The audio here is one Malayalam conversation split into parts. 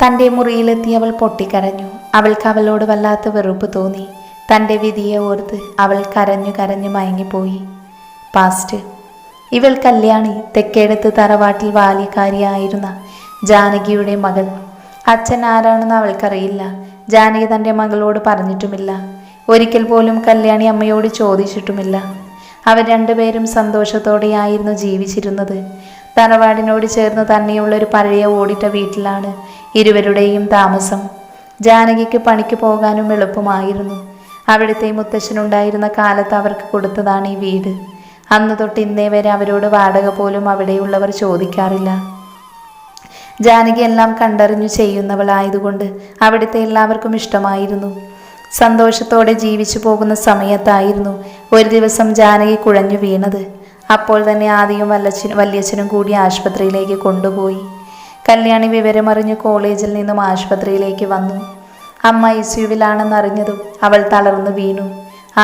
തൻ്റെ മുറിയിലെത്തി അവൾ പൊട്ടിക്കരഞ്ഞു. അവൾക്ക് അവളോട് വല്ലാത്ത വെറുപ്പ് തോന്നി. തൻ്റെ വിധിയെ ഓർത്ത് അവൾ കരഞ്ഞു കരഞ്ഞു മയങ്ങിപ്പോയി. പാസ്റ്റ്. ഇവൾ കല്യാണി, തെക്കേടത്ത് തറവാട്ടിൽ ബാല്യക്കാരിയായിരുന്ന ജാനകിയുടെ മകൾ. അച്ഛൻ ആരാണെന്ന് അവൾക്കറിയില്ല. ജാനകി തൻ്റെ മകളോട് പറഞ്ഞിട്ടുമില്ല. ഒരിക്കൽ പോലും കല്യാണി അമ്മയോട് ചോദിച്ചിട്ടുമില്ല. അവർ രണ്ടുപേരും സന്തോഷത്തോടെയായിരുന്നു ജീവിച്ചിരുന്നത്. തറവാടിനോട് ചേർന്ന് തന്നെയുള്ളൊരു പഴയ ഓടിട്ട വീട്ടിലാണ് ഇരുവരുടെയും താമസം. ജാനകിക്ക് പണിക്ക് പോകാനും എളുപ്പമായിരുന്നു. അവിടുത്തെ മുത്തശ്ശനുണ്ടായിരുന്ന കാലത്ത് അവർക്ക് കൊടുത്തതാണ് ഈ വീട്. അന്ന് തൊട്ട് ഇന്നേ വരെ അവരോട് വാടക പോലും അവിടെയുള്ളവർ ചോദിക്കാറില്ല. ജാനകി എല്ലാം കണ്ടറിഞ്ഞു ചെയ്യുന്നവളായതുകൊണ്ട് അവിടുത്തെ എല്ലാവർക്കും ഇഷ്ടമായിരുന്നു. സന്തോഷത്തോടെ ജീവിച്ചു പോകുന്ന സമയത്തായിരുന്നു ഒരു ദിവസം ജാനകി കുഴഞ്ഞു വീണത്. അപ്പോൾ തന്നെ ആദിയും വല്യച്ഛനും കൂടി ആശുപത്രിയിലേക്ക് കൊണ്ടുപോയി. കല്യാണി വിവരമറിഞ്ഞ് കോളേജിൽ നിന്നും ആശുപത്രിയിലേക്ക് വന്നു. അമ്മ ICUവിലാണെന്നറിഞ്ഞതും അവൾ തളർന്നു വീണു.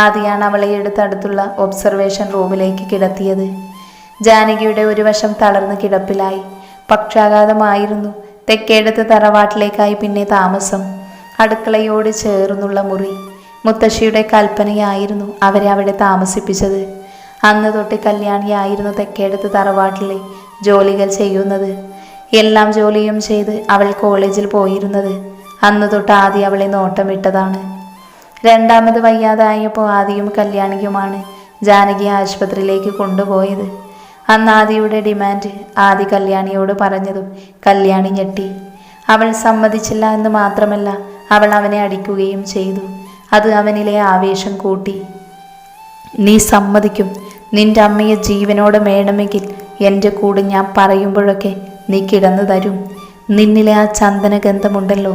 ആദിയാണ് അവളെ അടുത്തുള്ള ഒബ്സർവേഷൻ റൂമിലേക്ക് കിടത്തിയത്. ജാനകിയുടെ ഒരു വശം തളർന്ന് കിടപ്പിലായി. പക്ഷാഘാതമായിരുന്നു. തെക്കേടത്ത് തറവാട്ടിലേക്കായി പിന്നെ താമസം. അടുക്കളയോട് ചേർന്നുള്ള മുറി. മുത്തശ്ശിയുടെ കൽപ്പനയായിരുന്നു അവരെ അവിടെ താമസിപ്പിച്ചത്. അന്ന് തൊട്ട് കല്യാണിയായിരുന്നു തെക്കേടത്ത് തറവാട്ടിലെ ജോലികൾ ചെയ്യുന്നത്. എല്ലാം ജോലിയും ചെയ്ത് അവൾ കോളേജിൽ പോയിരുന്നത്. അന്ന് തൊട്ട് ആദി അവളെ നോട്ടമിട്ടതാണ്. രണ്ടാമത് വയ്യാതായപ്പോൾ ആദിയും കല്യാണിയുമാണ് ജാനകിയെ ആശുപത്രിയിലേക്ക് കൊണ്ടുപോയത്. അന്ന് ആദിയുടെ ഡിമാൻഡ് ആദി കല്യാണിയോട് പറഞ്ഞതും കല്യാണി ഞെട്ടി. അവൾ സമ്മതിച്ചില്ല എന്ന് മാത്രമല്ല, അവൾ അവനെ അടിക്കുകയും ചെയ്തു. അത് അവനിലെ ആവേശം കൂട്ടി. നീ സമ്മതിക്കും? നിന്റെ അമ്മയെ ജീവനോടെ വേണമെങ്കിൽ എൻ്റെ കൂടെ ഞാൻ പറയുമ്പോഴൊക്കെ നീ കിടന്നു തരും. നിന്നിലെ ആ ചന്ദനഗന്ധമുണ്ടല്ലോ,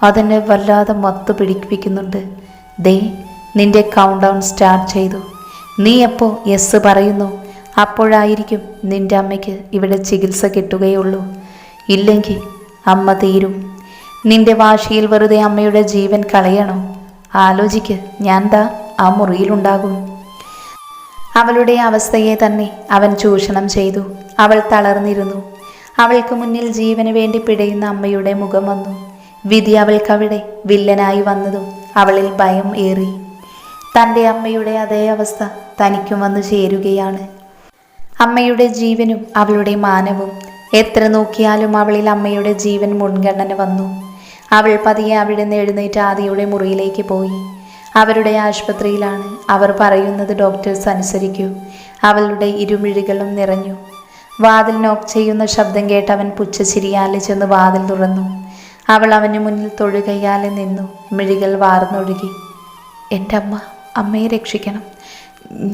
അതെന്നെ വല്ലാതെ മത്ത് പിടിപ്പിക്കുന്നുണ്ട്. ദേ, നിന്റെ കൗണ്ട് ഡൗൺ സ്റ്റാർട്ട് ചെയ്തു. നീ എപ്പോൾ യെസ് പറയുന്നു അപ്പോഴായിരിക്കും നിന്റെ അമ്മയ്ക്ക് ഇവിടെ ചികിത്സ കിട്ടുകയുള്ളൂ. ഇല്ലെങ്കിൽ അമ്മ തീരും. നിന്റെ വാശിയിൽ വെറുതെ അമ്മയുടെ ജീവൻ കളയണോ? ആലോചിക്ക്. ഞാൻ ദാ ആ മുറിയിലുണ്ടാകും. അവളുടെ അവസ്ഥയെ തന്നെ അവൻ ചൂഷണം ചെയ്തു. അവൾ തളർന്നിരുന്നു. അവൾക്ക് മുന്നിൽ ജീവന് വേണ്ടി പിടയുന്ന അമ്മയുടെ മുഖം വന്നു. വിധി അവൾക്കവിടെ വില്ലനായി വന്നതും അവളിൽ ഭയം ഏറി. തൻ്റെ അമ്മയുടെ അതേ അവസ്ഥ തനിക്കും വന്നു ചേരുകയാണ്. അമ്മയുടെ ജീവനും അവളുടെ മാനവും. എത്ര നോക്കിയാലും അവളിൽ അമ്മയുടെ ജീവൻ മുൻഗണന വന്നു. അവൾ പതിയെ അവിടെ നിന്ന് എഴുന്നേറ്റ് ആദിയുടെ മുറിയിലേക്ക് പോയി. അവരുടെ ആശുപത്രിയിലാണ്. അവർ പറയുന്നത് ഡോക്ടേഴ്സ് അനുസരിക്കൂ. അവളുടെ ഇരുമിഴികളും നിറഞ്ഞു. വാതിൽ നോക്ക് ചെയ്യുന്ന ശബ്ദം കേട്ട് അവൻ പുച്ഛച്ചിരിയാലെ ചെന്ന് വാതിൽ തുറന്നു. അവൾ അവന് മുന്നിൽ തൊഴുകയാലെ നിന്നു. മിഴികൾ വാർന്നൊഴുകി. എൻ്റെ അമ്മയെ രക്ഷിക്കണം.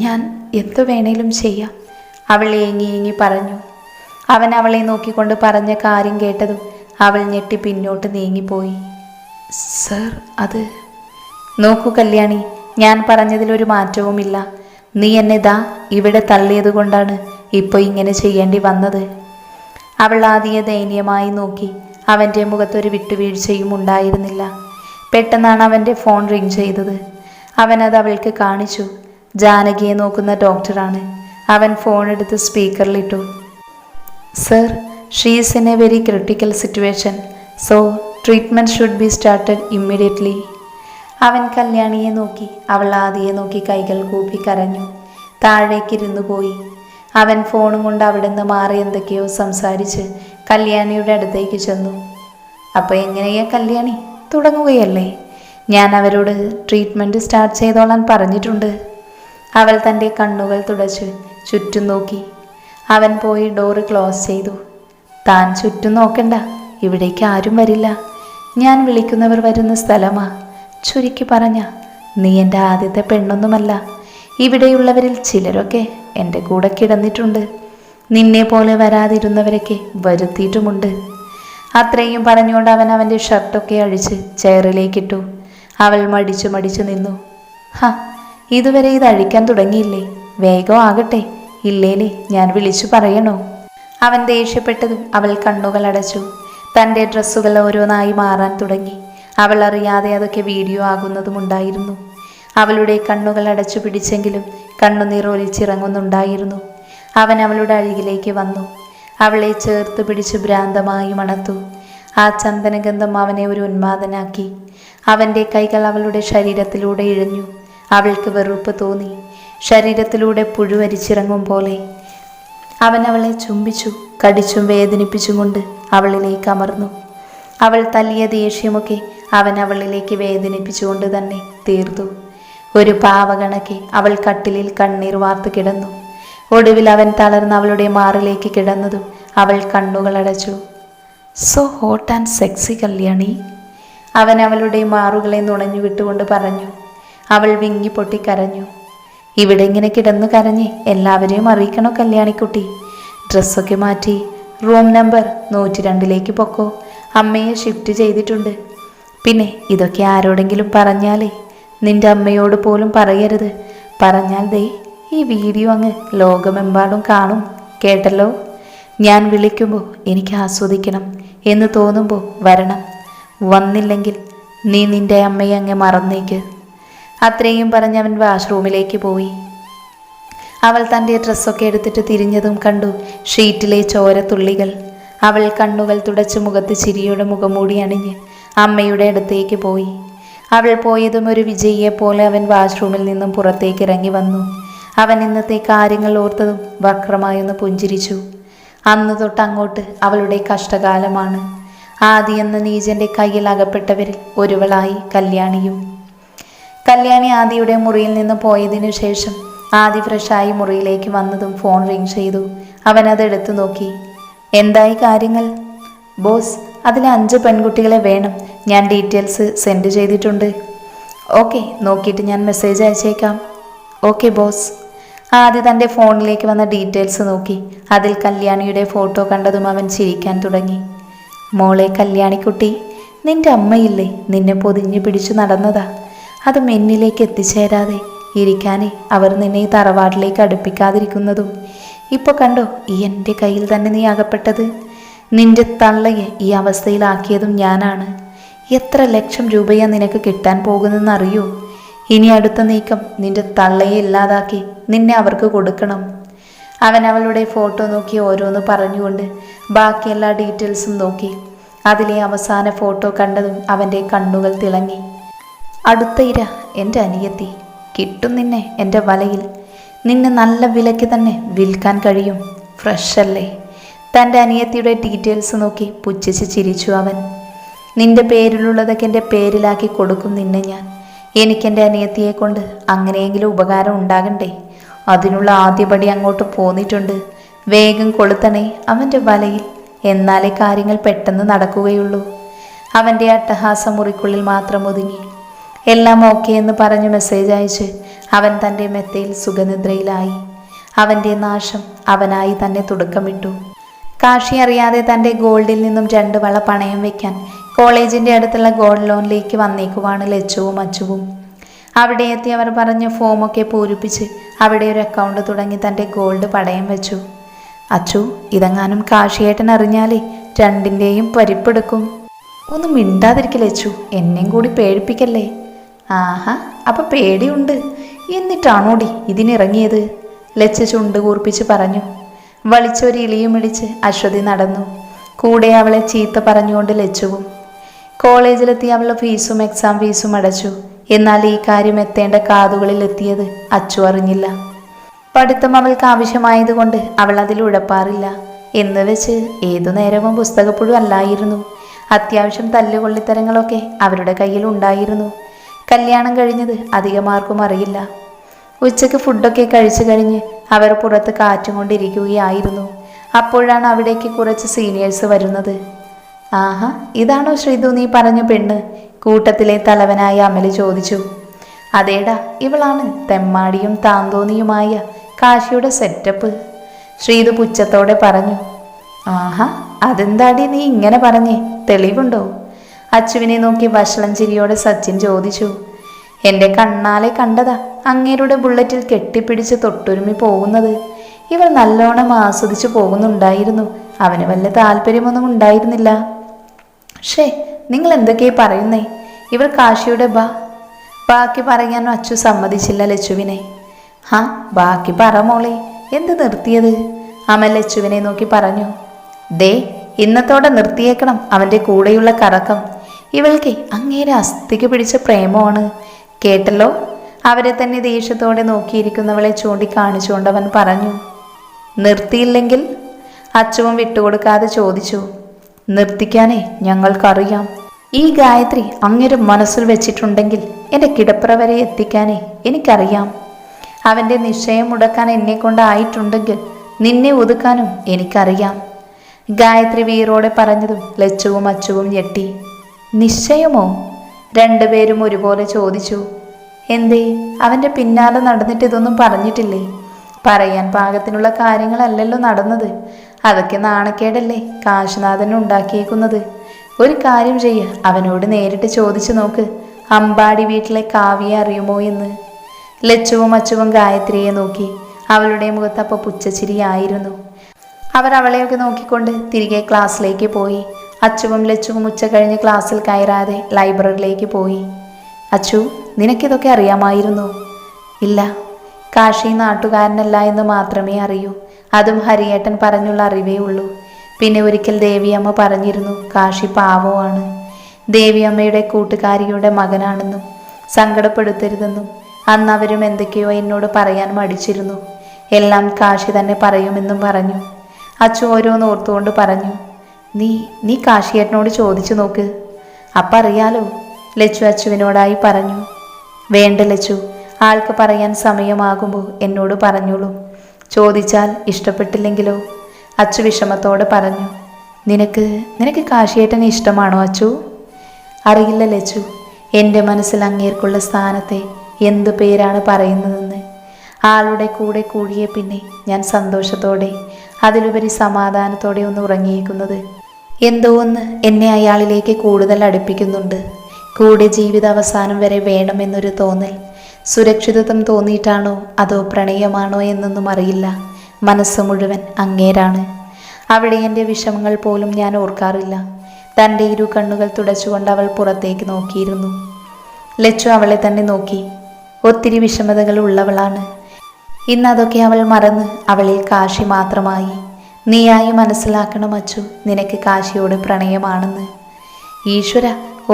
ഞാൻ എന്തു വേണേലും ചെയ്യാം, അവൾ ഏങ്ങി പറഞ്ഞു. അവൻ അവളെ നോക്കിക്കൊണ്ട് പറഞ്ഞ കാര്യം കേട്ടതും അവൾ ഞെട്ടി പിന്നോട്ട് നീങ്ങിപ്പോയി. സർ, അത് നോക്കൂ കല്യാണി, ഞാൻ പറഞ്ഞതിലൊരു മാറ്റവുമില്ല. നീ എന്നെ ദാ ഇവിടെ തള്ളിയത് കൊണ്ടാണ് ഇപ്പോൾ ഇങ്ങനെ ചെയ്യേണ്ടി വന്നത്. അവൾ ആദിയെ ദയനീയമായി നോക്കി. അവൻ്റെ മുഖത്തൊരു വിട്ടുവീഴ്ചയും ഉണ്ടായിരുന്നില്ല. പെട്ടെന്നാണ് അവൻ്റെ ഫോൺ റിങ് ചെയ്തത്. അവനത് അവൾക്ക് കാണിച്ചു. ജാനകിയെ നോക്കുന്ന ഡോക്ടറാണ്. അവൻ ഫോൺ എടുത്ത് സ്പീക്കറിലിട്ടു. Sir, she is in a very critical situation, so treatment should be started immediately. അവൻ കല്യാണിയെ നോക്കി. അവൾ ആദിയെ നോക്കി കൈകൾ കൂപ്പി കരഞ്ഞു. താഴേക്കിരുന്നു പോയി. അവൻ ഫോണും കൊണ്ട് അവിടെ നിന്ന് മാറി എന്തൊക്കെയോ സംസാരിച്ച് കല്യാണിയുടെ അടുത്തേക്ക് ചെന്നു. അപ്പോൾ എങ്ങനെയാ കല്യാണി, തുടങ്ങുകയല്ലേ? ഞാൻ അവരോട് ട്രീറ്റ്മെൻറ്റ് സ്റ്റാർട്ട് ചെയ്തോളാൻ പറഞ്ഞിട്ടുണ്ട്. അവൾ തൻ്റെ കണ്ണുകൾ തുടച്ച് ചുറ്റും നോക്കി. അവൻ പോയി ഡോറ് ക്ലോസ് ചെയ്തു. താൻ ചുറ്റും നോക്കണ്ട, ഇവിടേക്ക് ആരും വരില്ല. ഞാൻ വിളിക്കുന്നവർ വരുന്ന സ്ഥലമാ. ചുരുക്കി പറഞ്ഞ നീ എൻ്റെ ആദ്യത്തെ പെണ്ണൊന്നുമല്ല. ഇവിടെയുള്ളവരിൽ ചിലരൊക്കെ എൻ്റെ കൂടെ കിടന്നിട്ടുണ്ട്. നിന്നെ പോലെ വരാതിരുന്നവരൊക്കെ വരുത്തിയിട്ടുമുണ്ട്. അത്രയും പറഞ്ഞുകൊണ്ട് അവൻ അവൻ്റെ ഷർട്ടൊക്കെ അഴിച്ച് ചെയറിലേക്കിട്ടു. അവൾ മടിച്ചു നിന്നു. ഇതുവരെ ഇത് അഴിക്കാൻ തുടങ്ങിയില്ലേ? വേഗം ആകട്ടെ, ഇല്ലേലേ ഞാൻ വിളിച്ചു പറയണോ? അവൻ ദേഷ്യപ്പെട്ടതും അവൾ കണ്ണുകൾ അടച്ചു. തൻ്റെ ഡ്രസ്സുകൾ ഓരോന്നായി മാറാൻ തുടങ്ങി. അവൾ അറിയാതെ അതൊക്കെ വീഡിയോ ആകുന്നതുമുണ്ടായിരുന്നു. അവളുടെ കണ്ണുകൾ അടച്ചു പിടിച്ചെങ്കിലും കണ്ണുനീർ ഒലിച്ചിറങ്ങുന്നുണ്ടായിരുന്നു. അവൻ അവളുടെ അരികിലേക്ക് വന്നു. അവളെ ചേർത്ത് പിടിച്ച് ഭ്രാന്തമായി മണത്തു. ആ ചന്ദനഗന്ധം അവനെ ഒരു ഉന്മാദനാക്കി. അവൻ്റെ കൈകൾ അവളുടെ ശരീരത്തിലൂടെ ഇഴഞ്ഞു. അവൾക്ക് വെറുപ്പ് തോന്നി. ശരീരത്തിലൂടെ പുഴുവരിച്ചിറങ്ങും പോലെ അവൻ അവളെ ചുംബിച്ചു. കടിച്ചും വേദനിപ്പിച്ചും കൊണ്ട് അവളിലേക്ക് അമർന്നു. അവൾ തല്ലിയ ദേഷ്യമൊക്കെ അവൻ അവളിലേക്ക് വേദനിപ്പിച്ചുകൊണ്ട് തന്നെ തീർത്തു. ഒരു പാവകണക്കെ അവൾ കട്ടിലിൽ കണ്ണീർ വാർത്ത് കിടന്നു. ഒടുവിൽ അവൻ തളർന്ന് അവളുടെ മാറിലേക്ക് കിടന്നതും അവൾ കണ്ണുകൾ അടച്ചു. So hot and sexy Kalyani, അവൻ അവളുടെ മാറുകളെ നുണഞ്ഞു വിട്ടുകൊണ്ട് പറഞ്ഞു. അവൾ വിങ്ങി പൊട്ടിക്കരഞ്ഞു. ഇവിടെ ഇങ്ങനെ കിടന്നു കരഞ്ഞ് എല്ലാവരെയും അറിയിക്കണോ കല്യാണിക്കുട്ടി? ഡ്രസ്സൊക്കെ മാറ്റി റൂം നമ്പർ 102 പൊക്കോ. അമ്മയെ ഷിഫ്റ്റ് ചെയ്തിട്ടുണ്ട്. പിന്നെ ഇതൊക്കെ ആരോടെങ്കിലും പറഞ്ഞാലേ, നിന്റെ അമ്മയോട് പോലും പറയരുത്. പറഞ്ഞാൽ ദേ ഈ വീഡിയോ അങ്ങ് ലോകമെമ്പാടും കാണും. കേട്ടല്ലോ? ഞാൻ വിളിക്കുമ്പോൾ എനിക്ക് ആസ്വദിക്കണം എന്ന് തോന്നുമ്പോൾ വരണം. വന്നില്ലെങ്കിൽ നീ നിന്റെ അമ്മയെ അങ്ങ് മറന്നേക്ക്. അത്രയും പറഞ്ഞവൻ വാഷ്റൂമിലേക്ക് പോയി. അവൾ തൻ്റെ ഡ്രസ്സൊക്കെ എടുത്തിട്ട് തിരിഞ്ഞതും കണ്ടു ഷീറ്റിലെ ചോരത്തുള്ളികൾ. അവൾ കണ്ണുകൾ തുടച്ച് മുഖത്ത് ചിരിയുടെ മുഖംമൂടി അണിഞ്ഞ് അമ്മയുടെ അടുത്തേക്ക് പോയി. അവൾ പോയതും ഒരു വിജയിയെപ്പോലെ അവൻ വാഷ്റൂമിൽ നിന്നും പുറത്തേക്ക് ഇറങ്ങി വന്നു. അവൻ ഇന്നത്തെ കാര്യങ്ങൾ ഓർത്തതും വക്രമായൊന്ന് പുഞ്ചിരിച്ചു. അന്ന് തൊട്ട് അങ്ങോട്ട് അവളുടെ കഷ്ടകാലമാണ്. ആദി എന്ന നീചന്റെ കയ്യിൽ അകപ്പെട്ടവരിൽ ഒരുവളായി കല്യാണിയും. കല്യാണി ആദിയുടെ മുറിയിൽ നിന്ന് പോയതിനു ശേഷം ആദി ഫ്രഷായി മുറിയിലേക്ക് വന്നതും ഫോൺ റിങ് ചെയ്തു. അവൻ അതെടുത്തു നോക്കി. എന്തായി കാര്യങ്ങൾ? ബോസ്, അതിൽ 5 പെൺകുട്ടികളെ വേണം. ഞാൻ ഡീറ്റെയിൽസ് സെൻഡ് ചെയ്തിട്ടുണ്ട്. ഓക്കെ, നോക്കിയിട്ട് ഞാൻ മെസ്സേജ് അയച്ചേക്കാം. Okay boss. ആദ്യം തൻ്റെ ഫോണിലേക്ക് വന്ന ഡീറ്റെയിൽസ് നോക്കി. അതിൽ കല്യാണിയുടെ ഫോട്ടോ കണ്ടതും അവൻ ചിരിക്കാൻ തുടങ്ങി. മോളെ കല്യാണിക്കുട്ടി, നിന്റെ അമ്മയില്ലേ നിന്നെ പൊതിഞ്ഞു പിടിച്ചു നടന്നതാ. അത് എന്നിലേക്ക് എത്തിച്ചേരാതെ ഇരിക്കാനേ അവർ നിന്നെ ഈ തറവാട്ടിലേക്ക് അടുപ്പിക്കാതിരിക്കുന്നതും. ഇപ്പോൾ കണ്ടോ ഈ എൻ്റെ കയ്യിൽ തന്നെ നീ അകപ്പെട്ടത്. നിന്റെ തള്ളയെ ഈ അവസ്ഥയിലാക്കിയതും ഞാനാണ്. എത്ര ലക്ഷം രൂപയാ നിനക്ക് കിട്ടാൻ പോകുന്നതെന്നറിയോ? ഇനി അടുത്ത നീക്കം നിന്റെ തള്ളയെ ഇല്ലാതാക്കി നിന്നെ അവർക്ക് കൊടുക്കണം. അവൻ അവളുടെ ഫോട്ടോ നോക്കി ഓരോന്ന് പറഞ്ഞുകൊണ്ട് ബാക്കി എല്ലാ ഡീറ്റെയിൽസും നോക്കി. അതിലെ അവസാന ഫോട്ടോ കണ്ടതും അവൻ്റെ കണ്ണുകൾ തിളങ്ങി. അടുത്ത ഇര എൻ്റെ അനിയത്തി. കിട്ടും നിന്നെ എൻ്റെ വലയിൽ. നിന്നെ നല്ല വിലയ്ക്ക് തന്നെ വിൽക്കാൻ കഴിയും. ഫ്രഷ് അല്ലേ? തൻ്റെ അനിയത്തിയുടെ ഡീറ്റെയിൽസ് നോക്കി പുച്ഛിച്ച് ചിരിച്ചു അവൻ. നിന്റെ പേരിലുള്ളതൊക്കെ എൻ്റെ പേരിലാക്കി കൊടുക്കും നിന്നെ ഞാൻ. എനിക്കെൻ്റെ അനിയത്തിയെ കൊണ്ട് അങ്ങനെയെങ്കിലും ഉപകാരം ഉണ്ടാകണ്ടേ? അതിനുള്ള ആദ്യപടി അങ്ങോട്ട് പോന്നിട്ടുണ്ട്. വേഗം കൊളുത്തണേ അവൻ്റെ വലയിൽ. എന്നാലേ കാര്യങ്ങൾ പെട്ടെന്ന് നടക്കുകയുള്ളൂ. അവൻ്റെ അട്ടഹാസ മുറിക്കുള്ളിൽ മാത്രം ഒതുങ്ങി. എല്ലാം ഓക്കെ എന്ന് പറഞ്ഞു മെസ്സേജ് അയച്ച് അവൻ തൻ്റെ മെത്തയിൽ സുഖനിദ്രയിലായി. അവൻ്റെ നാശം അവനായി തന്നെ തുടക്കമിട്ടു. കാശി അറിയാതെ തൻ്റെ ഗോൾഡിൽ നിന്നും 2 വള പണയം വയ്ക്കാൻ കോളേജിൻ്റെ അടുത്തുള്ള ഗോൾഡ് ലോണിലേക്ക് വന്നേക്കുവാണ് ലച്ചുവും അച്ചുവും. അവിടെ എത്തി അവർ പറഞ്ഞ ഫോമൊക്കെ പൂരിപ്പിച്ച് അവിടെ ഒരു അക്കൗണ്ട് തുടങ്ങി തൻ്റെ ഗോൾഡ് പണയം വെച്ചു. അച്ചു, ഇതെങ്ങാനും കാശിയേട്ടൻ അറിഞ്ഞാലേ 2ൻ്റെയും പരിപ്പെടുക്കും. ഒന്നും മിണ്ടാതിരിക്കൽ ലച്ചു, എന്നെയും കൂടി പേടിപ്പിക്കല്ലേ. ആഹാ, അപ്പം പേടിയുണ്ട്. എന്നിട്ടാണോടി ഇതിനിറങ്ങിയത്? ലച്ച ചുണ്ട് കൂർപ്പിച്ച് പറഞ്ഞു. വലിച്ചൊരു ഇളിയും ഇടിച്ച് അശ്വതി നടന്നു. കൂടെ അവളെ ചീത്ത പറഞ്ഞുകൊണ്ട് ലച്ചുവും. കോളേജിലെത്തി അവൾ ഫീസും എക്സാം ഫീസും അടച്ചു. എന്നാൽ ഈ കാര്യം എത്തേണ്ട കാതുകളിൽ എത്തിയത് അച്ചു അറിഞ്ഞില്ല. പഠിത്തം അവൾക്ക് ആവശ്യമായതുകൊണ്ട് അവൾ അതിൽ ഉഴപ്പാറില്ല. എന്ന് വെച്ച് ഏതു നേരവും പുസ്തകപ്പുഴു അല്ലായിരുന്നു. അത്യാവശ്യം തല്ലുകൊള്ളിത്തരങ്ങളൊക്കെ അവരുടെ കയ്യിൽ ഉണ്ടായിരുന്നു. കല്യാണം കഴിഞ്ഞത് അധികമാർക്കും അറിയില്ല. ഉച്ചയ്ക്ക് ഫുഡൊക്കെ കഴിച്ചു കഴിഞ്ഞ് അവർ പുറത്ത് കാറ്റും കൊണ്ടിരിക്കുകയായിരുന്നു. അപ്പോഴാണ് അവിടേക്ക് കുറച്ച് സീനിയേഴ്സ് വരുന്നത്. ആഹാ, ഇതാണോ ശ്രീതു നീ പറഞ്ഞ പെണ്ണ്? കൂട്ടത്തിലെ തലവനായ അമല് ചോദിച്ചു. അതേടാ, ഇവളാണ് തെമ്മാടിയും താന്തോന്നിയുമായ കാശിയുടെ സെറ്റപ്പ്. ശ്രീതു പുച്ഛത്തോടെ പറഞ്ഞു. ആഹാ, അതെന്താടി നീ ഇങ്ങനെ പറഞ്ഞേ? തെളിവുണ്ടോ? അച്ചുവിനെ നോക്കി വഷളം ചിരിയോടെ സച്ചിൻ ചോദിച്ചു. എൻ്റെ കണ്ണാലെ കണ്ടതാ അങ്ങേരുടെ ബുള്ളറ്റിൽ കെട്ടിപ്പിടിച്ച് തൊട്ടുരുമി പോകുന്നത്. ഇവൾ നല്ലോണം ആസ്വദിച്ചു പോകുന്നുണ്ടായിരുന്നു. അവന് വല്ല താല്പര്യമൊന്നും ഉണ്ടായിരുന്നില്ല. ഷേ, നിങ്ങൾ എന്തൊക്കെയാ പറയുന്നേ? ഇവർ കാശിയുടെ ബാക്കി പറയാനും അച്ചു സമ്മതിച്ചില്ല ലച്ചുവിനെ. ഹാ, ബാക്കി പറ മോളെ, എന്ത് നിർത്തിയത്? അമൽ ലച്ചുവിനെ നോക്കി പറഞ്ഞു. ദേ, ഇന്നത്തോടെ നിർത്തിയേക്കണം അവൻ്റെ കൂടെയുള്ള കറക്കം. ഇവൾക്ക് അങ്ങേരെ അസ്ഥിക്ക് പിടിച്ച പ്രേമമാണ്. കേട്ടല്ലോ. അവരെ തന്നെ ദേഷ്യത്തോടെ നോക്കിയിരിക്കുന്നവളെ ചൂണ്ടിക്കാണിച്ചുകൊണ്ട് അവൻ പറഞ്ഞു. നിർത്തിയില്ലെങ്കിൽ? അച്ചുവും വിട്ടുകൊടുക്കാതെ ചോദിച്ചു. നിർത്തിക്കാനേ ഞങ്ങൾക്കറിയാം. ഈ ഗായത്രി അങ്ങേര് മനസ്സിൽ വെച്ചിട്ടുണ്ടെങ്കിൽ എൻ്റെ കിടപ്പറ വരെ എത്തിക്കാനേ എനിക്കറിയാം. അവൻ്റെ നിശ്ചയം മുടക്കാൻ എന്നെ കൊണ്ടായിട്ടുണ്ടെങ്കിൽ നിന്നെ ഒതുക്കാനും എനിക്കറിയാം. ഗായത്രി വീറോടെ പറഞ്ഞതും ലച്ചുവും അച്ചുവും ഞെട്ടി. നിശ്ചയമോ? രണ്ടുപേരും ഒരുപോലെ ചോദിച്ചു. എന്തേ, അവൻ്റെ പിന്നാലെ നടന്നിട്ട് ഇതൊന്നും പറഞ്ഞിട്ടില്ലേ? പറയാൻ പാകത്തിനുള്ള കാര്യങ്ങളല്ലല്ലോ നടന്നത്. അതൊക്കെ നാണക്കേടല്ലേ കാശിനാഥൻ ഉണ്ടാക്കിയേക്കുന്നത്. ഒരു കാര്യം ചെയ്യ, അവനോട് നേരിട്ട് ചോദിച്ചു നോക്ക്, അമ്പാടി വീട്ടിലെ കാവ്യെ അറിയുമോ എന്ന്. ലച്ചുവും അച്ചുവും ഗായത്രിയെ നോക്കി. അവളുടെ മുഖത്തപ്പോൾ പുച്ഛച്ചിരിയായിരുന്നു. അവർ അവളെയൊക്കെ നോക്കിക്കൊണ്ട് തിരികെ ക്ലാസ്സിലേക്ക് പോയി. അച്ചുവും ലച്ചുവും ഉച്ച കഴിഞ്ഞ് ക്ലാസ്സിൽ കയറാതെ ലൈബ്രറിയിലേക്ക് പോയി. അച്ചു, നിനക്കിതൊക്കെ അറിയാമായിരുന്നോ? ഇല്ല, കാശി നാട്ടുകാരനല്ല എന്ന് മാത്രമേ അറിയൂ. അതും ഹരിയേട്ടൻ പറഞ്ഞുള്ള അറിവേ ഉള്ളൂ. പിന്നെ ഒരിക്കൽ ദേവിയമ്മ പറഞ്ഞിരുന്നു കാശി പാവമാണ്. ദേവിയമ്മയുടെ കൂട്ടുകാരിയുടെ മകനാണെന്നും സങ്കടപ്പെടുത്തരുതെന്നും. അന്ന് അവരും എന്തൊക്കെയോ എന്നോട് പറയാൻ മടിച്ചിരുന്നു. എല്ലാം കാശി തന്നെ പറയുമെന്നും പറഞ്ഞു. അച്ചു ഓരോന്ന് ഓർത്തുകൊണ്ട് പറഞ്ഞു. നീ കാശിയേട്ടനോട് ചോദിച്ചു നോക്ക്, അപ്പം അറിയാലോ. ലച്ചു അച്ചുവിനോടായി പറഞ്ഞു. വേണ്ട ലച്ചു, ആൾക്ക് പറയാൻ സമയമാകുമ്പോൾ എന്നോട് പറഞ്ഞോളൂ. ചോദിച്ചാൽ ഇഷ്ടപ്പെട്ടില്ലെങ്കിലോ? അച്ചു വിഷമത്തോടെ പറഞ്ഞു. നിനക്ക് കാശിയേട്ടനെ ഇഷ്ടമാണോ അച്ചു? അറിയില്ല ലച്ചു. എൻ്റെ മനസ്സിൽ അങ്ങേർക്കുള്ള സ്ഥാനത്തെ എന്തു പേരാണ് പറയുന്നതെന്ന്. ആളുടെ കൂടെ കൂടിയ പിന്നെ ഞാൻ സന്തോഷത്തോടെ, അതിലുപരി സമാധാനത്തോടെ ഒന്ന് ഉറങ്ങിയിരിക്കുന്നത്. എന്തോ ഒന്ന് എന്നെ അയാളിലേക്ക് കൂടുതൽ അടുപ്പിക്കുന്നുണ്ട്. കൂടെ ജീവിത അവസാനം വരെ വേണമെന്നൊരു തോന്നൽ. സുരക്ഷിതത്വം തോന്നിയിട്ടാണോ അതോ പ്രണയമാണോ എന്നൊന്നും അറിയില്ല. മനസ്സ് മുഴുവൻ അങ്ങേരാണ്. അവിടെ എൻ്റെ വിഷമങ്ങൾ പോലും ഞാൻ ഓർക്കാറില്ല. തൻ്റെ ഇരു കണ്ണുകൾ തുടച്ചുകൊണ്ട് അവൾ പുറത്തേക്ക് നോക്കിയിരുന്നു. ലച്ചു അവളെ തന്നെ നോക്കി. ഒത്തിരി വിഷമതകൾ ഉള്ളവളാണ്. ഇന്നതൊക്കെ അവൾ മറന്ന് അവളിൽ കാശി മാത്രമായി. നീയായി മനസ്സിലാക്കണം അച്ചു, നിനക്ക് കാശിയോട് പ്രണയമാണെന്ന്. ഈശ്വര,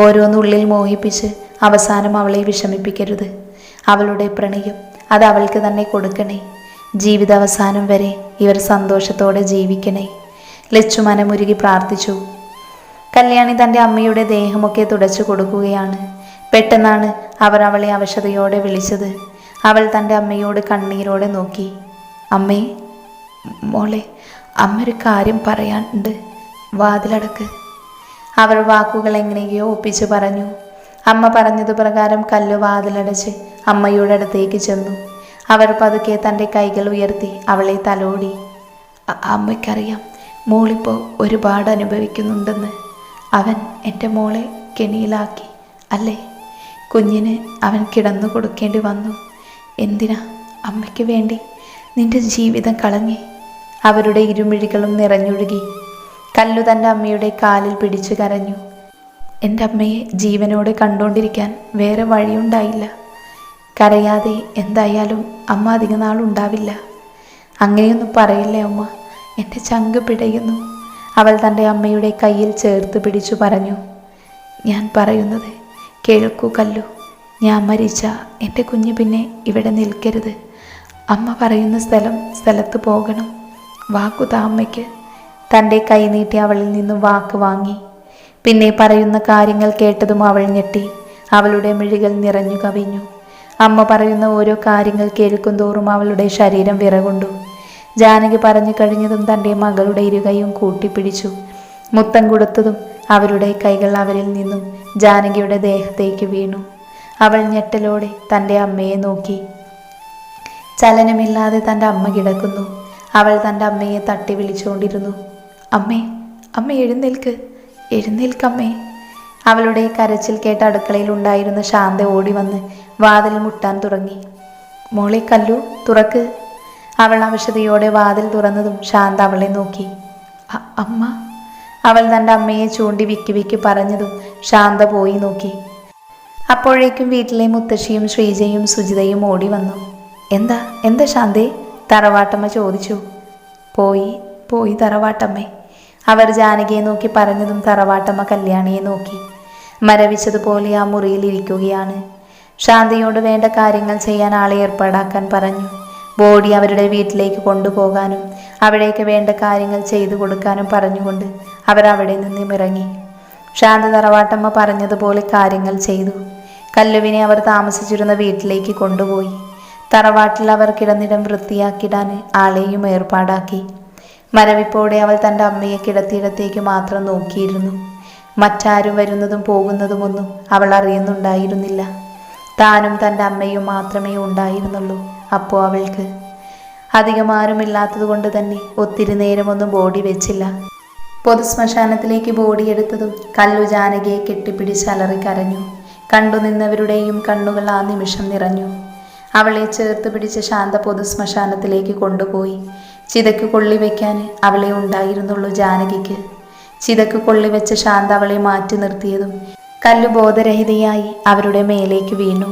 ഓരോന്നുള്ളിൽ മോഹിപ്പിച്ച് അവസാനം അവളെ വിഷമിപ്പിക്കരുത്. അവളുടെ പ്രണയം അത് അവൾക്ക് തന്നെ കൊടുക്കണേ. ജീവിതാവസാനം വരെ ഇവർ സന്തോഷത്തോടെ ജീവിക്കണേ. ലച്ചു മനമുരുകി പ്രാർത്ഥിച്ചു. കല്യാണി തൻ്റെ അമ്മയുടെ ദേഹമൊക്കെ തുടച്ചു കൊടുക്കുകയാണ്. പെട്ടെന്നാണ് അവർ അവളെ അവശതയോടെ വിളിച്ചത്. അവൾ തൻ്റെ അമ്മയോട് കണ്ണീരോടെ നോക്കി. അമ്മേ, മോളെ, അമ്മൊരു കാര്യം പറയാനുണ്ട്, വാതിലടക്ക്. അവൾ വാക്കുകൾ എങ്ങനെയോ ഒപ്പിച്ച് പറഞ്ഞു. അമ്മ പറഞ്ഞതു പ്രകാരം കല്ലു വാതിലടച്ച് അമ്മയുടെ അടുത്തേക്ക് ചെന്നു. അവർ പതുക്കെ തൻ്റെ കൈകൾ ഉയർത്തി അവളെ തലോടി. അമ്മയ്ക്കറിയാം മോളിപ്പോൾ ഒരുപാട് അനുഭവിക്കുന്നുണ്ടെന്ന്. അവൻ എൻ്റെ മോളെ കെണിയിലാക്കി അല്ലേ? കുഞ്ഞിന് അവൻ കിടന്നു കൊടുക്കേണ്ടി വന്നു. എന്തിനാ അമ്മയ്ക്ക് വേണ്ടി നിന്റെ ജീവിതം കളഞ്ഞേ? അവരുടെ ഇരുമിഴികളും നിറഞ്ഞൊഴുകി. കല്ലു തൻ്റെ അമ്മയുടെ കാലിൽ പിടിച്ചു കരഞ്ഞു. എൻ്റെ അമ്മയെ ജീവനോടെ കണ്ടുകൊണ്ടിരിക്കാൻ വേറെ വഴിയുണ്ടായില്ല. കരയാതെ എന്തായാലും അമ്മ അധിക നാളുണ്ടാവില്ല. അങ്ങനെയൊന്നും പറയില്ലേ അമ്മ, എൻ്റെ ചങ്ക് പിടയുന്നു. അവൾ തൻ്റെ അമ്മയുടെ കയ്യിൽ ചേർത്ത് പിടിച്ചു പറഞ്ഞു. ഞാൻ പറയുന്നത് കേൾക്കൂ കല്ലു. ഞാൻ മരിച്ച എൻ്റെ കുഞ്ഞ് പിന്നെ ഇവിടെ നിൽക്കരുത്. അമ്മ പറയുന്ന സ്ഥലത്ത് പോകണം. വാക്കു താ അമ്മയ്ക്ക്. തൻ്റെ കൈ നീട്ടി അവളിൽ നിന്നും വാക്ക് വാങ്ങി. പിന്നെ പറയുന്ന കാര്യങ്ങൾ കേട്ടതും അവൾ ഞെട്ടി. അവളുടെ മിഴികൾ നിറഞ്ഞു കവിഞ്ഞു. അമ്മ പറയുന്ന ഓരോ കാര്യങ്ങൾ കേൾക്കും തോറും അവളുടെ ശരീരം വിറകൊണ്ടു. ജാനകി പറഞ്ഞു കഴിഞ്ഞതും തൻ്റെ മകളുടെ ഇരുകൈയും കൂട്ടിപ്പിടിച്ചു. മുത്തം കൊടുത്തതും അവരുടെ കൈകൾ അവരിൽ നിന്നും ജാനകിയുടെ ദേഹത്തേക്ക് വീണു. അവൾ ഞെട്ടലോടെ തൻ്റെ അമ്മയെ നോക്കി. ചലനമില്ലാതെ തൻ്റെ അമ്മ കിടക്കുന്നു. അവൾ തൻ്റെ അമ്മയെ തട്ടി വിളിച്ചുകൊണ്ടിരുന്നു. അമ്മേ, അമ്മ എഴുന്നേൽക്കമ്മേ. അവളുടെ കരച്ചിൽ കേട്ട അടുക്കളയിൽ ഉണ്ടായിരുന്ന ശാന്ത ഓടി വന്ന് വാതിൽ മുട്ടാൻ തുടങ്ങി. മോളെ കല്ലു, തുറക്ക്. അവൾ അവശതയോടെ വാതിൽ തുറന്നതും ശാന്ത അവളെ നോക്കി. അമ്മ. അവൾ തൻ്റെ അമ്മയെ ചൂണ്ടി വിക്കി പറഞ്ഞതും ശാന്ത പോയി നോക്കി. അപ്പോഴേക്കും വീട്ടിലെ മുത്തശ്ശിയും ശ്രീജയും സുജിതയും ഓടി വന്നു. എന്താ ശാന്തേ? തറവാട്ടമ്മ ചോദിച്ചു. പോയി തറവാട്ടമ്മേ. അവർ ജാനകിയെ നോക്കി പറഞ്ഞതും തറവാട്ടമ്മ കല്യാണിയെ നോക്കി. മരവിച്ചതുപോലെ ആ മുറിയിൽ ഇരിക്കുകയാണ്. ശാന്തയോട് വേണ്ട കാര്യങ്ങൾ ചെയ്യാൻ ആളെ ഏർപ്പാടാക്കാൻ പറഞ്ഞു. ബോഡി അവരുടെ വീട്ടിലേക്ക് കൊണ്ടുപോകാനും അവിടേക്ക് വേണ്ട കാര്യങ്ങൾ ചെയ്തു കൊടുക്കാനും പറഞ്ഞുകൊണ്ട് അവർ അവിടെ നിന്നും ഇറങ്ങി. ശാന്ത തറവാട്ടമ്മ പറഞ്ഞതുപോലെ കാര്യങ്ങൾ ചെയ്തു. കല്ലുവിനെ അവർ താമസിച്ചിരുന്ന വീട്ടിലേക്ക് കൊണ്ടുപോയി. തറവാട്ടിൽ അവർ കിടന്നിടം വൃത്തിയാക്കിടാൻ ആളെയും ഏർപ്പാടാക്കി. മരവിപ്പോടെ അവൾ തൻ്റെ അമ്മയെ കിടത്തിയിടത്തേക്ക് മാത്രം നോക്കിയിരുന്നു. മറ്റാരും വരുന്നതും പോകുന്നതുമൊന്നും അവൾ അറിയുന്നുണ്ടായിരുന്നില്ല. താനും തൻ്റെ അമ്മയും മാത്രമേ ഉണ്ടായിരുന്നുള്ളൂ. അപ്പോൾ അവൾക്ക് അധികം ആരുമില്ലാത്തത് കൊണ്ട് തന്നെ ഒത്തിരി നേരമൊന്നും ബോഡി വെച്ചില്ല. പൊതുശ്മശാനത്തിലേക്ക് ബോഡി എടുത്തതും കല്ലു ജാനകിയെ കെട്ടിപ്പിടിച്ച് അലറി കരഞ്ഞു. കണ്ടുനിന്നവരുടെയും കണ്ണുകൾ ആ നിമിഷം നിറഞ്ഞു. അവളെ ചേർത്ത് പിടിച്ച് ശാന്ത പൊതുശ്മശാനത്തിലേക്ക് കൊണ്ടുപോയി. ചിതയ്ക്ക് കൊള്ളിവെക്കാൻ അവളെ ഉണ്ടായിരുന്നുള്ളൂ ജാനകിക്ക്. ചിതയ്ക്ക് കൊള്ളിവെച്ച ശാന്ത അവളെ മാറ്റി നിർത്തിയതും കല്ലു ബോധരഹിതയായി അവരുടെ മേലേക്ക് വീണു.